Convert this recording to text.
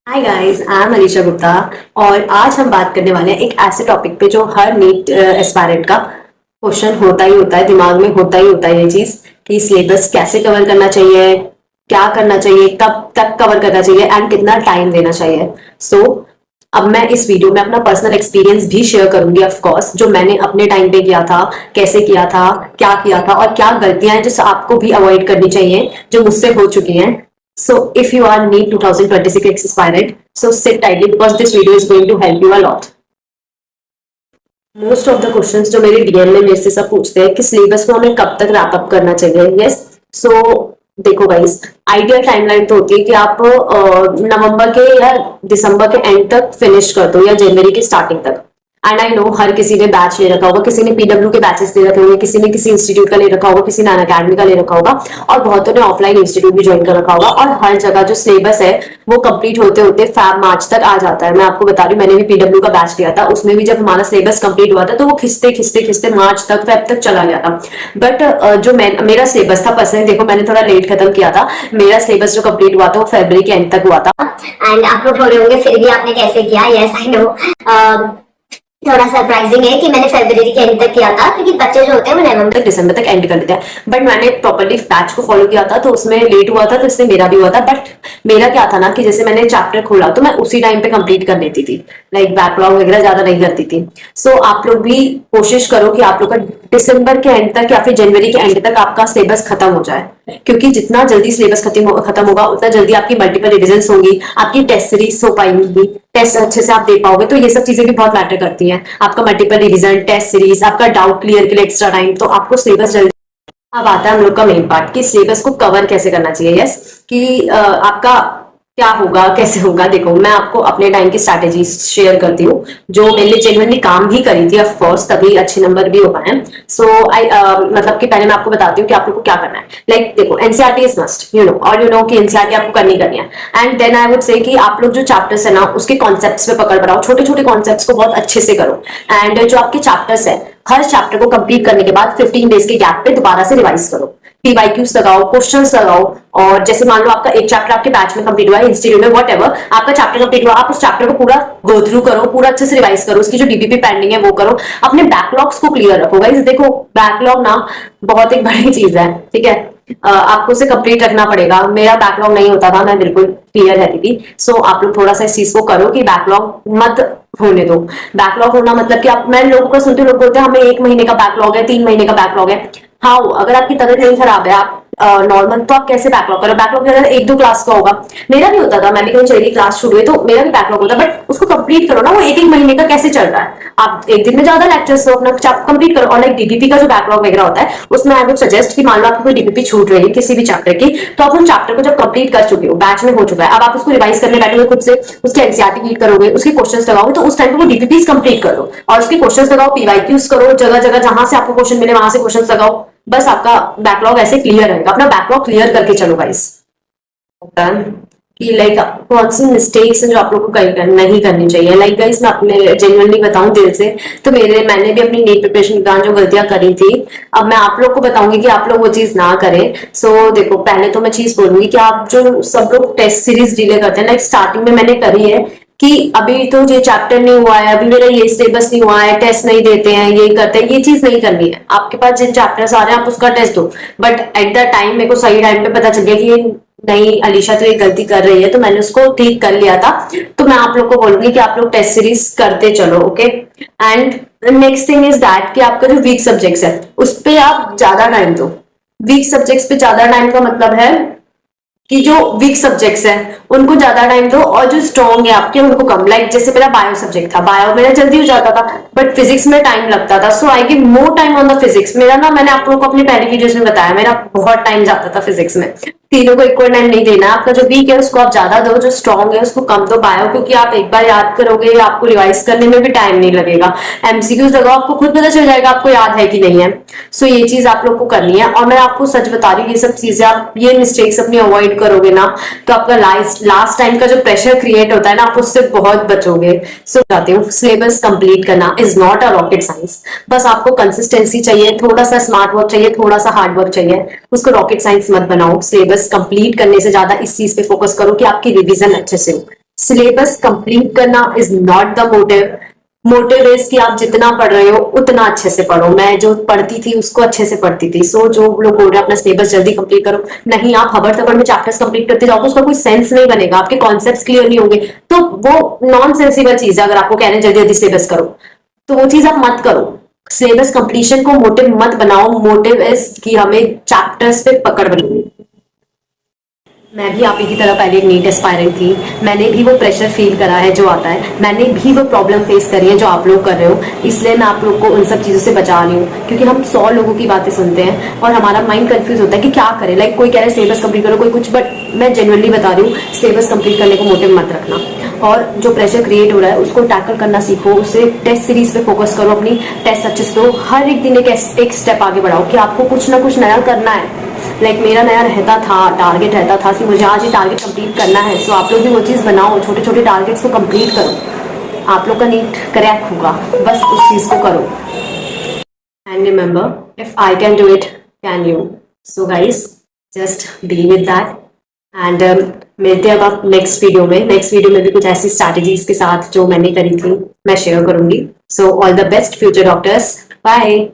Hi guys, I am Alisha Gupta. और आज हम बात करने वाले हैं एक ऐसे टॉपिक पे जो हर नीट एस्पायरेंट का क्वेश्चन होता ही होता है, दिमाग में होता ही होता है ये चीज कि सिलेबस कैसे कवर करना चाहिए, क्या करना चाहिए, कब तक कवर करना चाहिए एंड कितना टाइम देना चाहिए। अब मैं इस वीडियो में अपना पर्सनल एक्सपीरियंस भी शेयर करूंगी, ऑफ कोर्स, जो मैंने अपने टाइम पे किया था, कैसे किया था और क्या गलतियां हैं जो आपको भी अवॉइड करनी चाहिए जो मुझसे हो चुकी हैं। So if you are NEET 2026 aspirant, so sit tightly because this video is going to help you a lot. Most of the questions जो मेरे डीएम में मेरे से सब पूछते हैं कि सिलेबस को हमें कब तक रैप अप करना चाहिए। यस, सो देखो गाइस, आइडियल टाइमलाइन तो होती है कि आप नवंबर के या दिसंबर के एंड तक फिनिश कर दो या जनवरी के स्टार्टिंग तक। एंड आई नो हर किसी ने बैच ले रखा होगा, किसी ने पीडब्ल्यू के बैचेस ले रखे होंगे, किसी ने किसी इंस्टीट्यूट का ले रखा होगा, किसी ने अनअकैडमी का ले रखा होगा और बहुतों ने ऑफलाइन इंस्टीट्यूट भी ज्वाइन कर रखा होगा। और हर जगह जो सिलेबस है वो कंप्लीट होते होते फैब मार्च तक आ जाता है। मैं आपको बता रही हूँ, मैंने भी पीडब्ल्यू का बैच लिया था, उसमें भी जब हमारा सिलेबस कंप्लीट हुआ था तो वो खिंचते खिंचते खिंचते मार्च तक, फेब तक चला गया था। बट जो मेरा सिलेबस था, पर्सनली देखो मैंने थोड़ा लेट खत्म किया था, मेरा सिलेबस जो कंप्लीट हुआ था वो फरवरी के एंड तक हुआ था। एंड आप लोग बोल रहे होंगे फिर भी आपने कैसे किया। यस आई नो, थोड़ा सरप्राइजिंग है कि मैंने फरवरी के एंड तक किया था क्योंकि बच्चे जो होते हैं वो नवंबर तक, दिसंबर तक एंड कर देते हैं। बट मैंने प्रॉपर्ली बैच को फॉलो किया था तो उसमें लेट हुआ था, तो इसलिए मेरा भी हुआ था। बट मेरा क्या था ना कि जैसे मैंने चैप्टर खोला तो मैं उसी टाइम पे कंप्लीट कर लेती थी, लाइक बैकलॉग वगैरह ज्यादा नहीं करती थी। सो आप लोग भी कोशिश करो कि आप लोग का दिसंबर के एंड तक या फिर जनवरी के एंड तक आपका सिलेबस खत्म हो जाए, क्योंकि जितना जल्दी सिलेबस खत्म होगा उतना जल्दी आपकी मल्टीपल रिविजन होंगी, आपकी टेस्ट सीरीज हो पाएंगी, टेस्ट अच्छे से आप दे पाओगे। तो ये सब चीजें भी बहुत मैटर करती हैं, आपका मल्टीपल रिविजन, टेस्ट सीरीज, आपका डाउट क्लियर के लिए एक्स्ट्रा टाइम, तो आपको सिलेबस जल्दी। अब आता है हम लोग का मेन पार्ट कि सिलेबस को कवर कैसे करना चाहिए। यस, कि आपका क्या होगा, कैसे होगा। देखो मैं आपको अपने टाइम की स्ट्रैटेजी शेयर करती हूँ जो मेरे लिए जेन्युइनली काम भी करी थी, ऑफ कोर्स तभी अच्छे नंबर भी हो पाए। सो आई मतलब कि पहले मैं आपको बताती हूँ कि आप लोग को क्या करना है। लाइक देखो, NCERT is must, you know, और यू नो कि एनसीईआरटी आपको करनी है। And then I would say कि आप लोग जो चैप्टर्स है ना उसके कॉन्सेप्ट्स पे पकड़ बनाओ, छोटे छोटे कॉन्सेप्ट्स को बहुत अच्छे से करो। एंड जो आपके चैप्टर्स है, हर चैप्टर को कंप्लीट करने के बाद 15 डेज के गैप पे दोबारा से रिवाइज करो, पीवाईक्यूज लगाओ, क्वेश्चंस लगाओ। और जैसे मान लो आपका एक चैप्टर आपके बैच में कंप्लीट हुआ है, इंस्टीट्यूट में व्हाटएवर आपका चैप्टर कंप्लीट हुआ, आप उस चैप्टर को पूरा गो थ्रू करो, पूरा अच्छे से रिवाइज करो, उसकी जो डीबीपी पेंडिंग है वो करो, अपने बैकलॉग्स को क्लियर रखो। गाइस देखो, बैकलॉग ना बहुत एक बड़ी चीज है, ठीक है। आपको उसे कंप्लीट रखना पड़ेगा। मेरा बैकलॉग नहीं होता था, मैं बिल्कुल क्लियर रहती थी। सो आप लोग थोड़ा सा इस चीज को करो कि बैकलॉग मत होने दो। बैकलॉग होना मतलब कि आप, मैं लोगों को सुनती हूँ, लोग बोलते हैं हमें 1 महीने का बैकलॉग है, 3 महीने का बैकलॉग है। हाँ, अगर आपकी तबीयत नहीं खराब है, आप नॉर्मल, तो आप कैसे बैकलॉग करो। बैकलॉग अगर 1-2 क्लास का होगा, मेरा भी होता था, मैं भी कहीं चली गई, क्लास शुरू हुई तो मेरा भी बैकलॉग होता, बट उसको कंप्लीट करो ना। वो 1-1 महीने का कैसे चल रहा है, आप एक दिन में ज्यादा लेक्चर्स हो, अपना कंप्लीट करो। और लाइक डीपीपी का जो बैकलॉग वगैरह होता है उसमें आई वुड सजेस्ट कि मान लो आपकी कोई डीपीपी छूट रही है किसी भी चैप्टर की, तो आप उन चैप्टर को जब कंप्लीट कर चुके हो, बैच में हो चुका है, अब आप उसको रिवाइज करने बैठोगे खुद से, उसके एनसीईआरटी रीड करोगे, उसके क्वेश्चंस लगाओगे, तो उस टाइम पे वो डीपीपीज कंप्लीट कर दो और उसके क्वेश्चंस लगाओ, पीवाईक्यूज करो, जगह जगह जहां से आपको क्वेश्चन मिले वहां से क्वेश्चंस लगाओ। बस आपका बैकलॉग ऐसे क्लियर रहेगा। अपना बैकलॉग क्लियर करके चलो गाइस। कि लाइक कौन सी मिस्टेक्स हैं जो आप लोग को नहीं करनी चाहिए। लाइक गाइस मैं अपने जेन्युइनली बताऊं दिल से, तो मैंने भी अपनी नीट प्रिपरेशन के दौरान जो गलतियां करी थी, अब मैं आप लोग को बताऊंगी कि आप लोग वो चीज ना करें। सो देखो, पहले तो मैं चीज बोलूंगी कि आप जो सब लोग टेस्ट सीरीज डिले करते हैं, लाइक स्टार्टिंग में मैंने करी है कि अभी तो ये चैप्टर नहीं हुआ है, अभी मेरा ये सिलेबस नहीं हुआ है, टेस्ट नहीं देते हैं, ये करते हैं, ये चीज नहीं करनी है। आपके पास जिन चैप्टर्स आ रहे हैं आप उसका टेस्ट दो, बट एट द टाइम मेरे को सही टाइम पे पता चल गया कि ये नहीं, अलीशा तो ये गलती कर रही है, तो मैंने उसको ठीक कर लिया था। तो मैं आप लोग को बोलूंगी कि आप लोग टेस्ट सीरीज करते चलो, okay. And next thing is that कि आपका जो वीक सब्जेक्ट्स है उस पर आप ज्यादा टाइम दो। वीक सब्जेक्ट्स पे ज्यादा टाइम का मतलब है कि जो वीक सब्जेक्ट्स हैं उनको ज्यादा टाइम दो और जो स्ट्रॉन्ग है आपके उनको कम। लाइक जैसे मेरा बायो सब्जेक्ट था, बायो मेरा जल्दी हो जाता था, बट फिजिक्स में टाइम लगता था। So I give more time on the physics. मेरा ना, मैंने आप लोगों को अपनी पहली वीडियोस में बताया, मेरा बहुत टाइम जाता था फिजिक्स में। तीनों को इक्वल टाइम नहीं देना। आपका जो वीक है उसको आप ज्यादा दो, जो स्ट्रॉन्ग है उसको कम दो। बायो क्योंकि आप एक बार याद करोगे, आपको रिवाइज करने में भी टाइम नहीं लगेगा। एमसीक्यूज लगाओ, आपको खुद पता चल जाएगा आपको याद है कि नहीं है। सो ये चीज आप लोग को करनी है। और मैं आपको सच बता रही हूँ, ये सब चीजें आप, ये मिस्टेक्स अपनी अवॉइड करोगे ना, तो आपका लास्ट टाइम का जो प्रेशर क्रिएट होता है ना, आप उससे बहुत बचोगे। सो चाहती हूँ, सिलेबस कंप्लीट करना is not a rocket science. बस आपको कंसिस्टेंसी चाहिए, थोड़ा सा स्मार्ट वर्क चाहिए, थोड़ा सा हार्ड वर्क चाहिए। उसको रॉकेट साइंस मत बनाओ। सिलेबस कंप्लीट करने से ज्यादा इस चीज पे फोकस करो कि आपकी रिवीजन अच्छे से हो। सिलेबस कंप्लीट करना is not the motive. Motive is कि आप जितना पढ़ रहे हो उतना अच्छे से पढ़ो। मैं जो पढ़ती थी उसको अच्छे से पढ़ती थी। सो जो लोग बोल रहे हैं अपना सिलेबस जल्दी कंप्लीट करो, नहीं, आप हबड़ तबड़ में चैप्टर्स कंप्लीट करते जाओगे, उसका कोई सेंस नहीं बनेगा, आपके कॉन्सेप्ट्स क्लियर नहीं होंगे, तो वो नॉन सेंसिबल चीज है। अगर आपको कह रहे हैं जल्दी जल्दी सिलेबस करो, तो वो चीज आप मत करो। सिलेबस कंप्लीशन को मोटिव मत बनाओ। मोटिव इज कि हमें चैप्टर्स पे पकड़ बनानी। मैं भी आप ही की तरह पहले एक नीट एस्पायरेंट थी। मैंने भी वो प्रेशर फील करा है जो आता है, मैंने भी वो प्रॉब्लम फेस करी है जो आप लोग कर रहे हो। इसलिए मैं आप लोग को उन सब चीज़ों से बचा रही हूँ, क्योंकि हम 100 लोगों की बातें सुनते हैं और हमारा माइंड कंफ्यूज होता है कि क्या करें। लाइक कोई कह रहा है सिलेबस कंप्लीट करो, कोई कुछ, बट मैं जेन्युइनली बता रही हूँ, सिलेबस कंप्लीट करने को मोटिव मत रखना। और जो प्रेशर क्रिएट हो रहा है उसको टैकल करना सीखो। उससे टेस्ट सीरीज पे फोकस करो, अपनी टेस्ट अच्छे से दो, हर एक दिन एक स्टेप आगे बढ़ाओ कि आपको कुछ ना कुछ नया करना है। लाइक मेरा नया रहता था, टारगेट रहता था कि मुझे आज ये टारगेट कंप्लीट करना है। सो आप लोग भी वो चीज़ बनाओ, छोटे छोटे टारगेट्स को कंप्लीट करो, आप लोग का नीट क्रैक होगा। बस उस चीज़ को करो। And remember, if I can do it, can you. So guys, just be with that. And मिलते हैं अब आप नेक्स्ट वीडियो में। नेक्स्ट वीडियो में भी कुछ ऐसी स्ट्रैटेजीज के साथ जो मैंने करी थी मैं शेयर करूंगी। So all the best future doctors, bye.